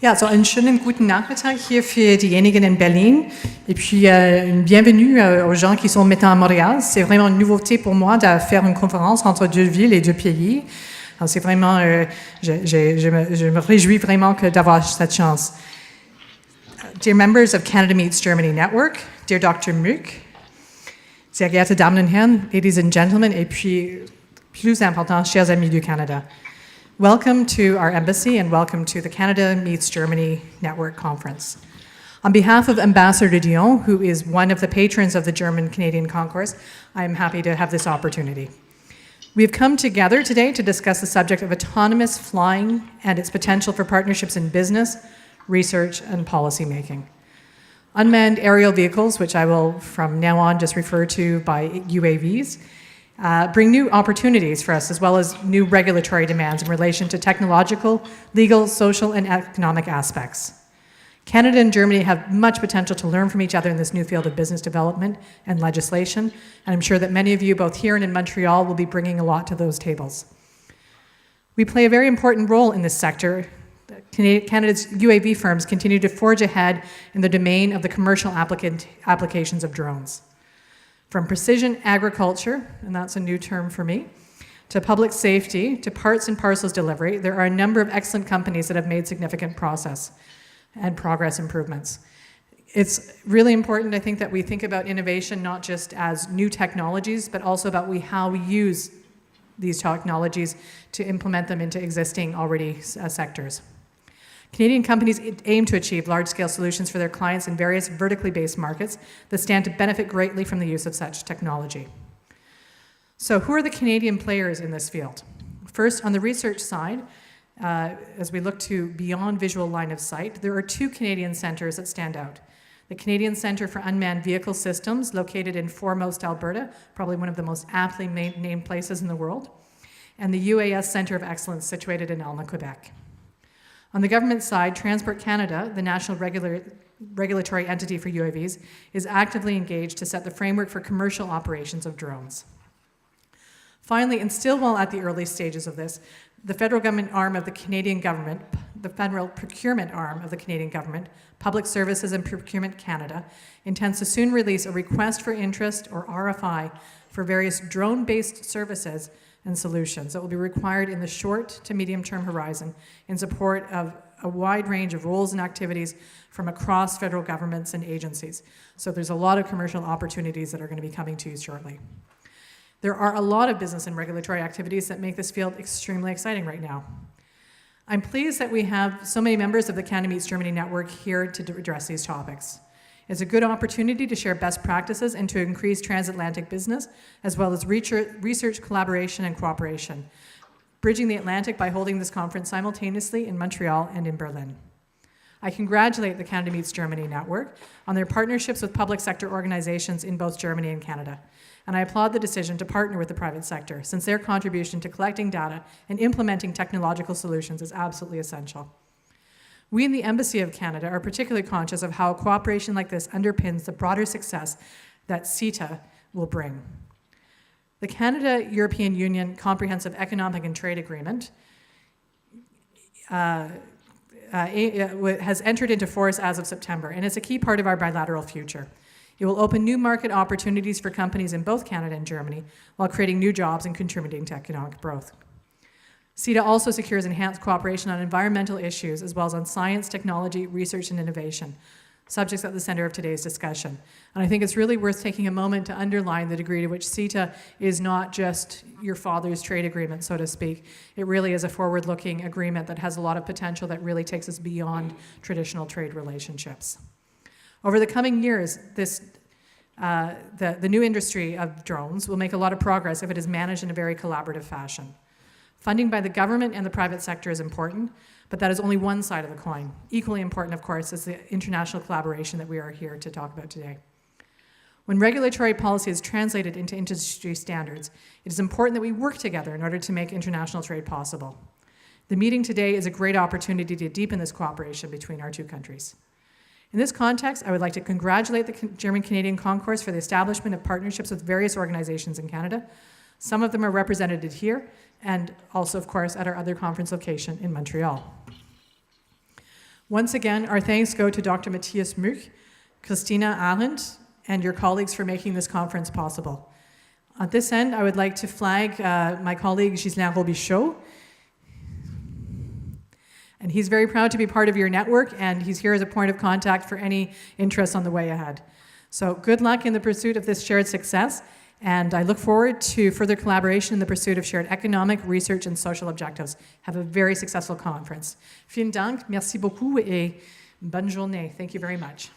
Ja, also einen schönen guten Nachmittag hier für diejenigen in Berlin et puis une bienvenue aux gens qui sont maintenant à Montréal. C'est vraiment une nouveauté pour moi de faire une conférence entre deux villes et deux pays. Alors c'est vraiment, je me réjouis vraiment d'avoir cette chance. Dear members of Canada Meets Germany Network, dear Dr. Muck, sehr geehrte Damen und Herren, ladies and gentlemen, et puis plus important, chers amis du Canada. Welcome to our embassy and welcome to the Canada Meets Germany Network Conference. On behalf of Ambassador Dion, who is one of the patrons of the German-Canadian Concourse, I am happy to have this opportunity. We have come together today to discuss the subject of autonomous flying and its potential for partnerships in business, research, and policy making. Unmanned aerial vehicles, which I will from now on just refer to by UAVs, bring new opportunities for us as well as new regulatory demands in relation to technological, legal, social, and economic aspects. Canada and Germany have much potential to learn from each other in this new field of business development and legislation, and I'm sure that many of you, both here and in Montreal, will be bringing a lot to those tables. We play a very important role in this sector. Canada's UAV firms continue to forge ahead in the domain of the commercial applications of drones. From precision agriculture, and that's a new term for me, to public safety, to parts and parcels delivery, there are a number of excellent companies that have made significant progress improvements. It's really important, I think, that we think about innovation not just as new technologies, but also about how we use these technologies to implement them into existing already sectors. Canadian companies aim to achieve large-scale solutions for their clients in various vertically based markets that stand to benefit greatly from the use of such technology. So who are the Canadian players in this field? First, on the research side, as we look to beyond visual line of sight, there are two Canadian centres that stand out. The Canadian Centre for Unmanned Vehicle Systems, located in Foremost, Alberta, probably one of the most aptly named places in the world, and the UAS Centre of Excellence, situated in Alma, Quebec. On the government side, Transport Canada, the national regulatory entity for UAVs, is actively engaged to set the framework for commercial operations of drones. Finally, and still while at the early stages of this, the federal government arm of the Canadian government, the federal procurement arm of the Canadian government, Public Services and Procurement Canada, intends to soon release a request for interest, or RFI, for various drone-based services and solutions that will be required in the short to medium-term horizon in support of a wide range of roles and activities from across federal governments and agencies. So there's a lot of commercial opportunities that are going to be coming to you shortly. There are a lot of business and regulatory activities that make this field extremely exciting right now. I'm pleased that we have so many members of the Canada Meets Germany Network here to address these topics. It's a good opportunity to share best practices and to increase transatlantic business, as well as research collaboration and cooperation, bridging the Atlantic by holding this conference simultaneously in Montreal and in Berlin. I congratulate the Canada Meets Germany Network on their partnerships with public sector organizations in both Germany and Canada, and I applaud the decision to partner with the private sector, since their contribution to collecting data and implementing technological solutions is absolutely essential. We in the Embassy of Canada are particularly conscious of how cooperation like this underpins the broader success that CETA will bring. The Canada-European Union Comprehensive Economic and Trade Agreement has entered into force as of September, and it's a key part of our bilateral future. It will open new market opportunities for companies in both Canada and Germany while creating new jobs and contributing to economic growth. CETA also secures enhanced cooperation on environmental issues as well as on science, technology, research, and innovation, subjects at the center of today's discussion. And I think it's really worth taking a moment to underline the degree to which CETA is not just your father's trade agreement, so to speak. It really is a forward-looking agreement that has a lot of potential that really takes us beyond traditional trade relationships. Over the coming years, the new industry of drones will make a lot of progress if it is managed in a very collaborative fashion. Funding by the government and the private sector is important, but that is only one side of the coin. Equally important, of course, is the international collaboration that we are here to talk about today. When regulatory policy is translated into industry standards, it is important that we work together in order to make international trade possible. The meeting today is a great opportunity to deepen this cooperation between our two countries. In this context, I would like to congratulate the German-Canadian Concourse for the establishment of partnerships with various organizations in Canada. Some of them are represented here, and also, of course, at our other conference location in Montreal. Once again, our thanks go to Dr. Matthias Much, Christina Arendt, and your colleagues for making this conference possible. At this end, I would like to flag my colleague Ghislain Robichaud. And he's very proud to be part of your network, and he's here as a point of contact for any interest on the way ahead. So good luck in the pursuit of this shared success, and I look forward to further collaboration in the pursuit of shared economic, research, and social objectives. Have a very successful conference. Vielen Dank, merci beaucoup, et bonne journée. Thank you very much.